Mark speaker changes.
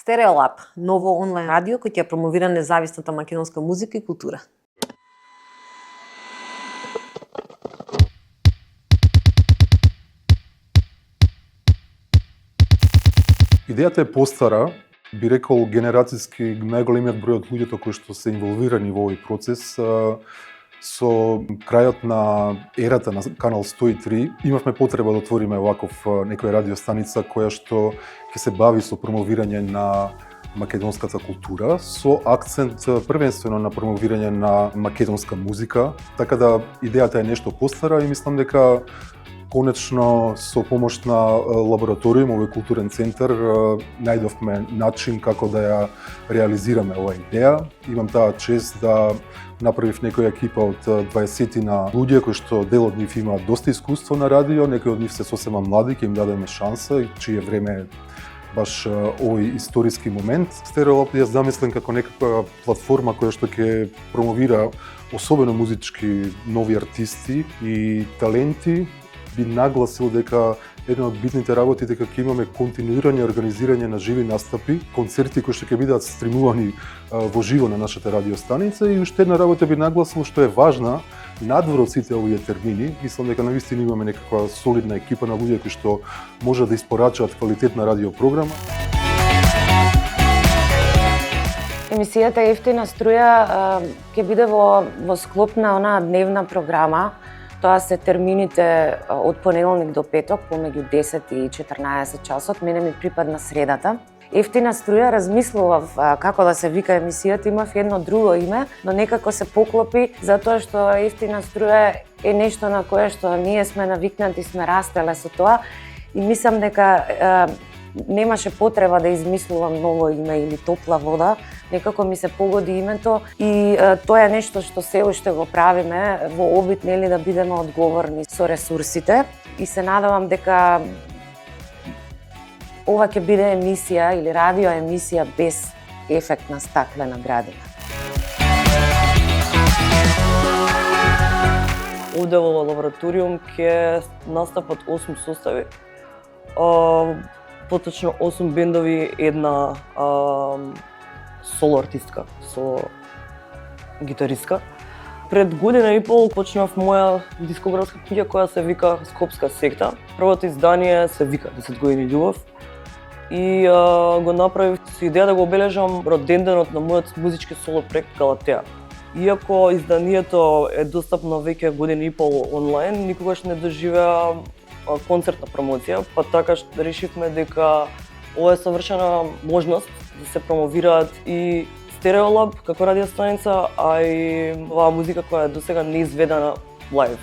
Speaker 1: Стереолаб, ново онлайн радио кој ќе промовира независната македонска музика и култура.
Speaker 2: Идејата е постара, би рекол генерацијски најголемиот број од луѓето кои што се инволвирани во овој процес со крајот на ерата на Канал 103 имавме потреба да отвориме ваков некоја радиостаница која што ќе се бави со промовирање на македонската култура со акцент првенствено на промовирање на македонска музика, така да идејата е нешто постара и мислам дека конечно со помош на лабораториум, овој културен центар, најдовме начин како да ја реализираме оваа идеја. Имам таа чест да направив некоја екипа од 20 луѓе кои што дел од нив има доста искуство на радио, некои од нив се сосема млади, ќе им дадеме шанса, чие време е баш овој историски момент. Стереолаб ја замислен како некаква платформа која што ќе промовира особено музички нови артисти и таленти. Би нагласил дека една од битните работи дека ќе имаме континуирано организирање на живи настапи, концерти кои што ќе бидат стримувани во живо на нашата радиостаница и уште една работа би нагласил што е важна надвор од сите овие термини. Мислам дека навистина имаме некаква солидна екипа на луѓе кои што може да испорачаат квалитетна радиопрограма.
Speaker 3: Емисијата Ефтина струја ќе биде во склоп на онаа дневна програма. Тоа се термините од понеделник до петок, помеѓу 10 и 14 часот. Мене ми припадна средата. Ефтина струја размислував како да се вика емисијата, имав едно друго име, но некако се поклопи затоа што Ефтина струја е нешто на кое што ние сме навикнати, сме растеле со тоа и мислам дека немаше потреба да измислувам ново име или топла вода, некако ми се погоди името и тоа е нешто што се уште го правиме во обид нели да бидеме одговорни со ресурсите и се надевам дека ова ќе биде емисија или радио емисија без ефект на стаклена градина.
Speaker 4: Овде во лабораториум ќе настапат 8 состави. Поточно 8 бендови, една соло артистка со гитаристка. Пред година и пол почнав моја дискографска книга која се вика Скопска секта. Првото издание се вика 10 години љубов и го направив со идеја да го обележам роденденот на мојот музички соло проект Галатеја. Иако изданието е достапно веќе година и пол онлайн, никогаш не доживеа концертна промоција, па така решивме дека ова е совршена можност да се промовираат и Стереолаб како радиостаница, а и оваа музика која е досега неизведена лајв.